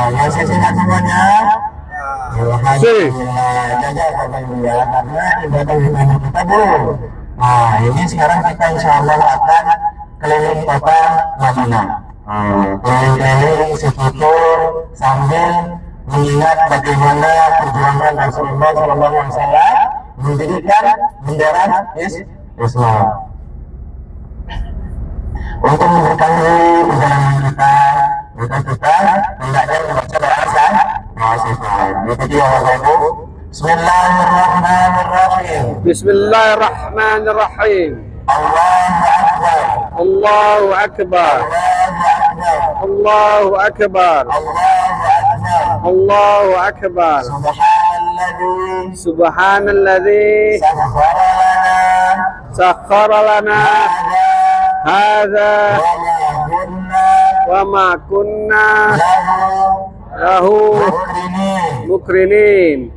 Yang sehat semuanya. Alhamdulillah. Jaga Alhamdulillah karena ibadah kita belum. Nah, ini sekarang kita insya Allah akan keliling kota Madinah. Keliling-keliling sekitar sambil mengingat bagaimana perjuangan Rasulullah SAW mendirikan bendera Islam. Untuk mengetahui perjalanan kita hendaknya membaca doa syahadat. Itu dia Bapak-Ibu. Bismillahirrahmanirrahim. Bismillahirrahmanirrahim. Allahu Akbar. Allahu Akbar. Allahu Akbar. Allahu Akbar. Allahu Akbar. Subhanalladzi sakhkhara lana hadza wa ma kunna lahu mukrinin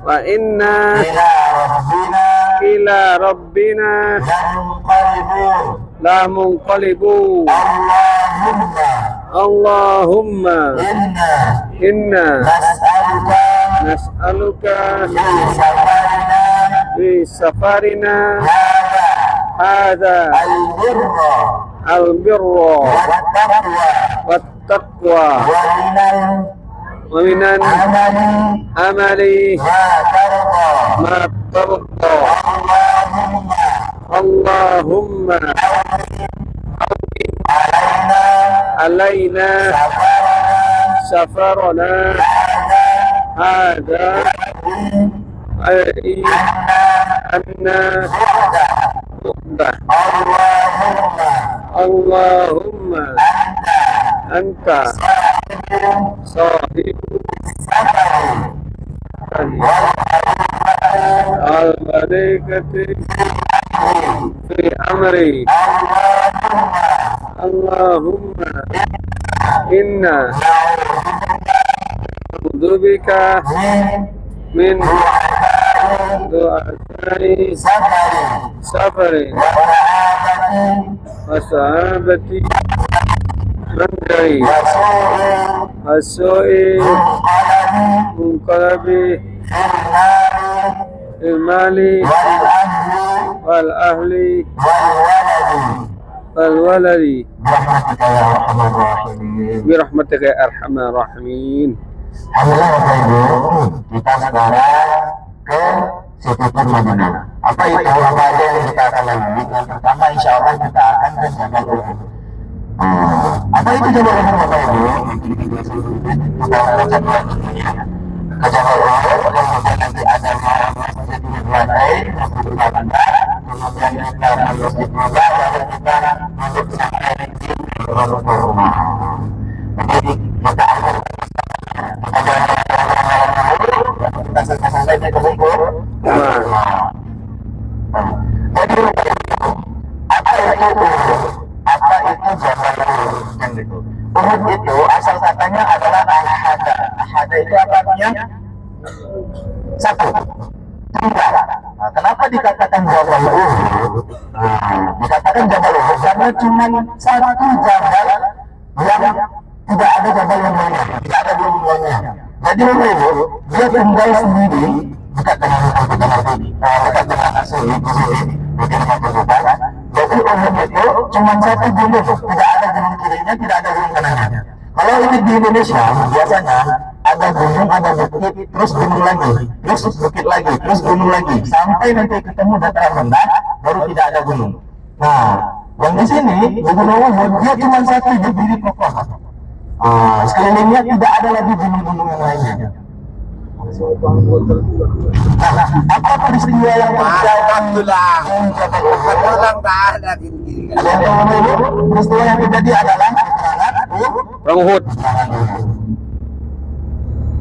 wa inna ila rabbina la munqalibun. Allahumma inna nas'aluka fi safarina hadha al-birra wat-taqwa wa minan amali ma tarda. Allahumma alaina safarana hadha anna Allahumma anta sahibu al-malaikati fi amri. Allahumma inna na'udzubika min du'a'i safari wa sahabati mandari as-su'i munqalabi imali wal ahli wal waladi birahmatika ya arhamar rahimin. Alhamdulillah Bapak-Ibu, kita sekarang ke sekitar Madinah. Apa itu? Apa aja yang kita akan lalui? Yang pertama insya Allah kita akan ke Jabal Uhud. Apa itu Jabal Uhud Bapak-Ibu? Kita akan Jabal Uhud ya. Ke Jabal Uhud, kemudian nanti ada masjid Nabawi, masjid Nabawi, kemudian kita masjid Nabawi, lalu kita masuk sampai di rumah. Jadi kita akan kita sampai ke Bogor. Jadi apa itu Jabal Uhud? Uhud itu asal katanya adalah ahada. Ahada itu apa artinya? Satu. Tunggal. Nah, kenapa dikatakan Jabal Uhud? Dikatakan Jabal Uhud karena cuma satu jabal yang tidak ada jabal yang lainnya, tidak ada gunungnya. Jadi Uhud dia tunggal sendiri, dekat dengan dekat dengan asli mungkin apa. Jadi Uhud itu cuma satu gunung, tidak ada gunung kirinya, tidak ada gunung kanannya. Kalau ini di Indonesia biasanya ada gunung, ada bukit, terus gunung lagi, terus bukit lagi, terus gunung lagi, sampai nanti ketemu dataran rendah, baru tidak ada gunung. Nah, yang di sini di Gunung Uhud dia cuma satu berdiri kokoh. Sekelilingnya tidak ada lagi gunung-gunung yang lainnya. Nah, apa peristiwa yang terjadi? Alhamdulillah. Orang tak ada gini-gini. Peristiwa yang terjadi adalah Perang Uhud.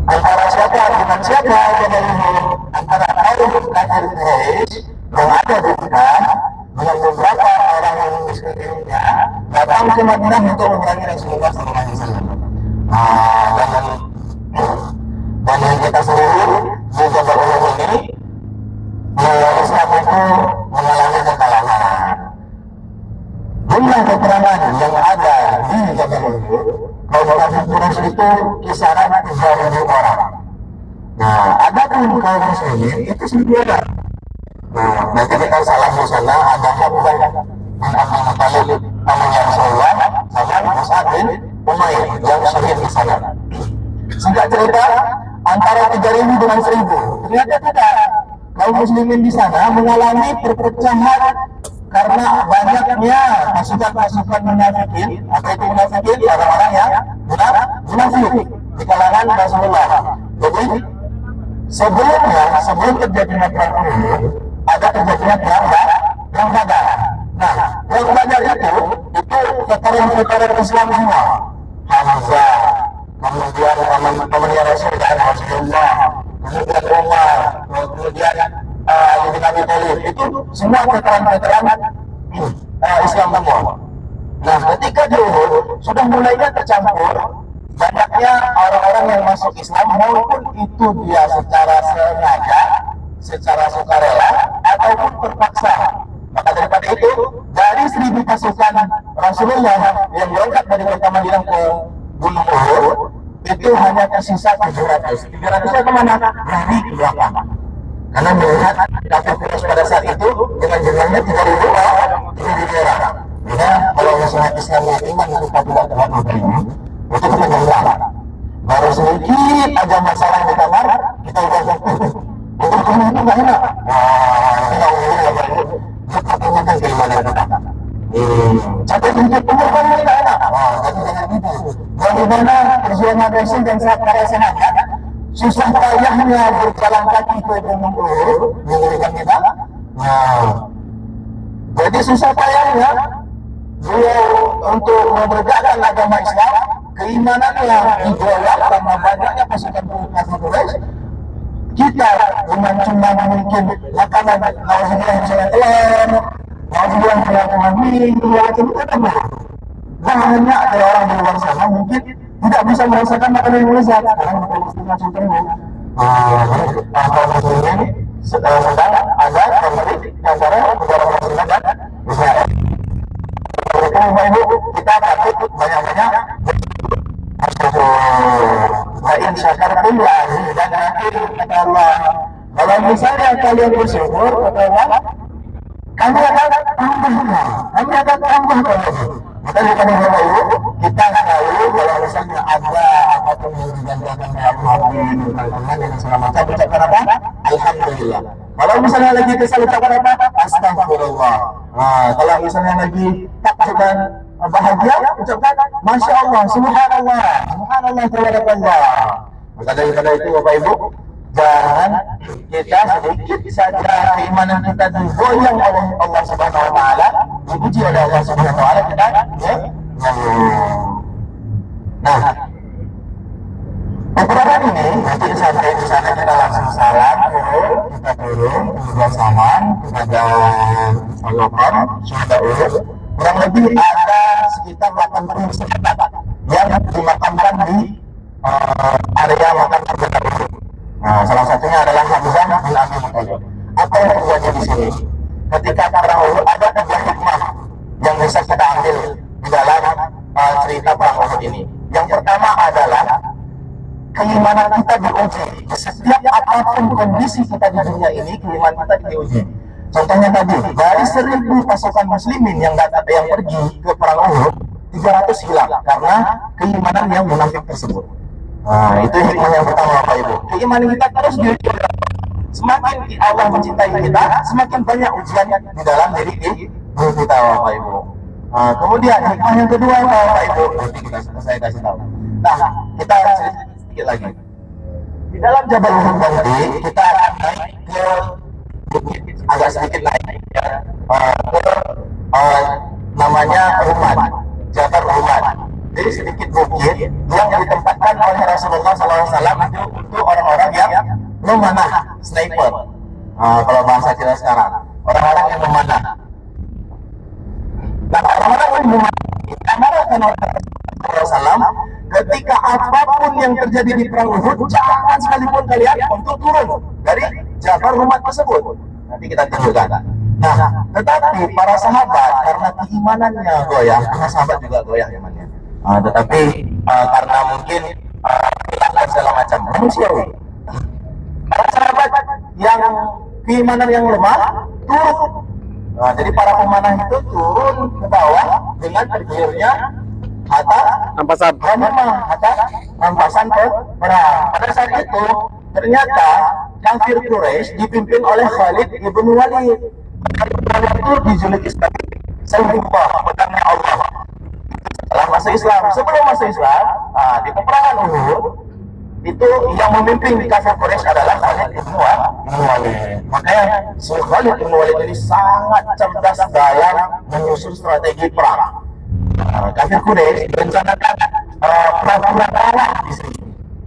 Antara siapa dengan siapa? Antara kaum kafir Quraisy yang ada di Mekah dengan beberapa orang yang sekelilingnya datang ke Madinah untuk memerangi Rasulullah SAW. Dan yang kita sendiri di Jabal Uhud ini, Islam itu mengalami kekalahan. Jumlah peperangan yang ada di Jabal Uhud, kaum kafir Quraisy itu kisaran 3.000 orang. Nah, ada pun kaum muslimin itu 1.000 orang. Nah, nanti kita salah di sana ada Hamzah bin Abdul Muthalib yang Rasulullah sama Mus'ab bin Umair yang syahid di sana. Singkat cerita, antara 3.000 dengan 1.000 ternyata tidak. Kaum muslimin di sana mengalami perpecahan karena banyaknya pasukan-pasukan munafikin. Apa itu munafikin? Orang-orang yang munafik di kalangan Rasulullah. Jadi sebelum terjadinya perang Uhud, ada kejadian perang Badar. Nah, perang Badar itu veteran Islam semua. Hamzah, kemudian teman-temannya Rasulullah, kemudian Umar, kemudian Ali bin Abi Thalib, itu semua veteran-veteran Islam semua. Nah, ketika di Uhud sudah mulainya tercampur banyaknya orang-orang yang masuk Islam, maupun itu dia secara sengaja, secara sukarela ataupun terpaksa. Maka daripada itu, dari 1.000 pasukan Rasulullah yang berangkat dari kota Madinah ke Gunung Uhud, itu hanya tersisa 700. 300-nya kemana? Lari ke belakang. Karena melihat kafir Quraisy pada saat itu dengan jumlahnya 3.000 orang. Ya, kalau misalnya Islam yang iman kita tidak terlalu beriman, itu kita jumlah. Baru sedikit aja masalah di kamar, kita udah untuk ini itu nggak enak. Kita kan gimana kita? Capek sedikit umur kan nggak enak. Jadi jangan gitu. Bagaimana perjuangan Rasul dan saat karya senada, susah payahnya berjalan kaki ke Gunung Uhud, mengerikan kita. Jadi susah payahnya beliau untuk memegakkan agama Islam, keimanannya digolak karena banyaknya pasukan kafir Quraisy. Kita dengan cuma mungkin makanan nauzubillah misalnya telur, nauzubillah misalnya kambing, macam itu kan banyak ada orang di luar sana mungkin tidak bisa merasakan makanan yang lezat karena makanan tertentu. Kaum muslimin sedang ada konflik antara negara Palestina dan Israel. Kita patut banyak-banyak wa in syakartum la azidannakum, kata Allah. Kalau misalnya kalian bersyukur, kata Allah, kami akan tambahkan lagi. Maka daripada itu, kita tahu kalau misalnya ada apapun yang digandakan Allah dan segala macam, ucapkan apa? Alhamdulillah. Kalau misalnya lagi kesal, ucapkan apa? Astagfirullah. Kalau misalnya lagi takut dan bahagia, ucapkan Masya Allah, Subhanallah, Subhanallah, Tabarakallah. Maka daripada itu Bapak Ibu, jangan kita sedikit saja keimanan kita digoyang oleh Allah Subhanahu Wa Taala, dipuji oleh Allah Subhanahu Wa Taala, kita nah, beberapa ini nanti sampai di sana kita langsung salam, kita turun, kemudian salam kepada Allahkan sudah urus. Kurang lebih ada sekitar 80 sahabat yang dimakamkan di area makam terdekat itu. Nah, salah satunya adalah Hamzah bin Abdul Muthalib. Apa yang terjadi di sini? Ketika perang Uhud ada 3 hikmah yang bisa kita ambil di dalam cerita perang Uhud ini. Yang pertama adalah keimanan kita diuji. Setiap apapun kondisi kita di dunia ini, keimanan kita diuji. Contohnya tadi, dari 1.000 pasukan muslimin yang pergi ke perang Uhud, 300 hilang karena keimanan yang munafik tersebut. Nah, itu hikmah yang pertama Bapak Ibu. Keimanan kita terus diuji. Semakin Allah mencintai kita, semakin banyak ujian di dalam diri kita Bapak Ibu. Nah, kemudian hikmah yang kedua Bapak Ibu, nanti saya kasih tahu. Nah, kita sedikit lagi. Di dalam Jabal Uhud nanti kita akan naik ke bukit, agak sedikit naik ya, namanya Rumat, Jabal Rumat. Jadi sedikit bukit yang ditempatkan oleh Rasulullah SAW itu untuk orang-orang yang memanah sniper. Kalau bahasa kita sekarang, orang-orang yang memanah. Nah, orang-orang yang memanah diamarkan oleh Rasulullah SAW, ketika apapun yang terjadi di perang Uhud, jangan sekalipun kalian untuk turun dari Jabal Rumat tersebut. Nanti kita tunjukkan. Nah, tetapi para sahabat karena keimanannya goyah, para sahabat juga goyah imannya. Tetapi karena mungkin khilaf dan segala macam manusiawi, para sahabat yang keimanan yang lemah turun. Jadi para pemanah itu turun ke bawah dengan tergiurnya hatta rampasan perang. Pada saat itu ternyata kafir Quraisy dipimpin oleh Khalid ibn Walid. Khalid itu dijuluki sebagai Saifullah, pedangnya Allah. Setelah masuk Islam, sebelum masuk Islam, di peperangan Uhud itu yang memimpin kafir Quraisy adalah Khalid ibn Walid. Makanya Khalid ibn Walid ini sangat cerdas dalam menyusun strategi perang. Kafir Quraisy merencanakan pura-pura kalah di sini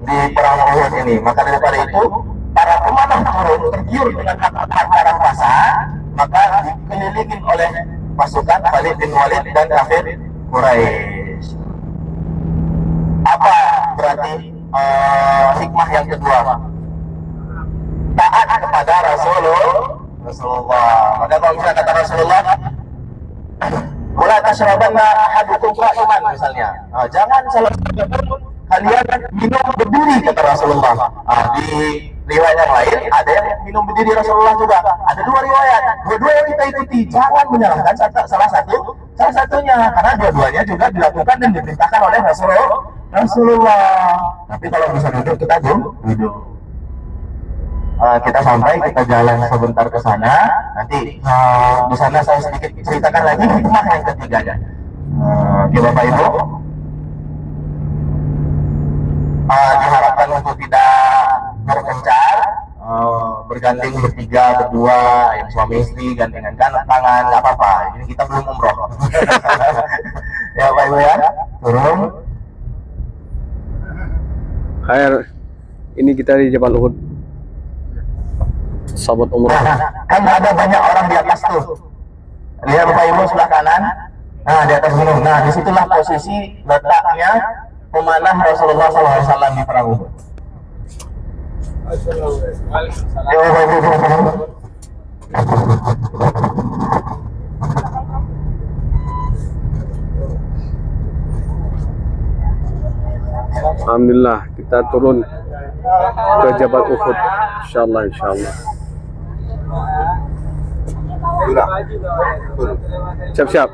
di perang Uhud ini. Maka daripada itu para pemanah turun tergiur dengan harta rampasan, maka dikelilingi oleh pasukan Khalid bin Walid dan kafir Quraisy. Apa berarti hikmah yang kedua? Taat kepada Rasulullah. Maka kalau misalnya kata Rasulullah, wala tashrabanna ahadukum qa'iman misalnya. Jangan salah satu kalian minum berdiri kata Rasulullah. Di riwayat yang lain ada yang minum berdiri Rasulullah juga. Ada dua riwayat. Dua-dua yang kita ikuti. Jangan menyalahkan salah satunya karena dua-duanya juga dilakukan dan diperintahkan oleh Rasulullah. Tapi kalau bisa duduk kita duduk. Kita sampai, kita jalan sebentar ke sana. Nanti di sana saya sedikit ceritakan lagi hikmah yang ketiganya. Oke Bapak Ibu, diharapkan untuk tidak berpencar, berganting bertiga, berdua, yang suami istri gantengan tangan, nggak apa-apa. Ini kita belum umroh. Ya Bapak Ibu ya, turun. Khair, ini kita di Jabal Uhud. Sahabat umrah. Kan ada banyak orang di atas tuh. Lihat Bapak Ibu sebelah kanan. Nah, di atas gunung. Nah, disitulah posisi letaknya pemanah Rasulullah SAW di perang Uhud. Ya, Bapak Ibu. Alhamdulillah kita turun ke Jabal Uhud. Insyaallah. Siap-siap.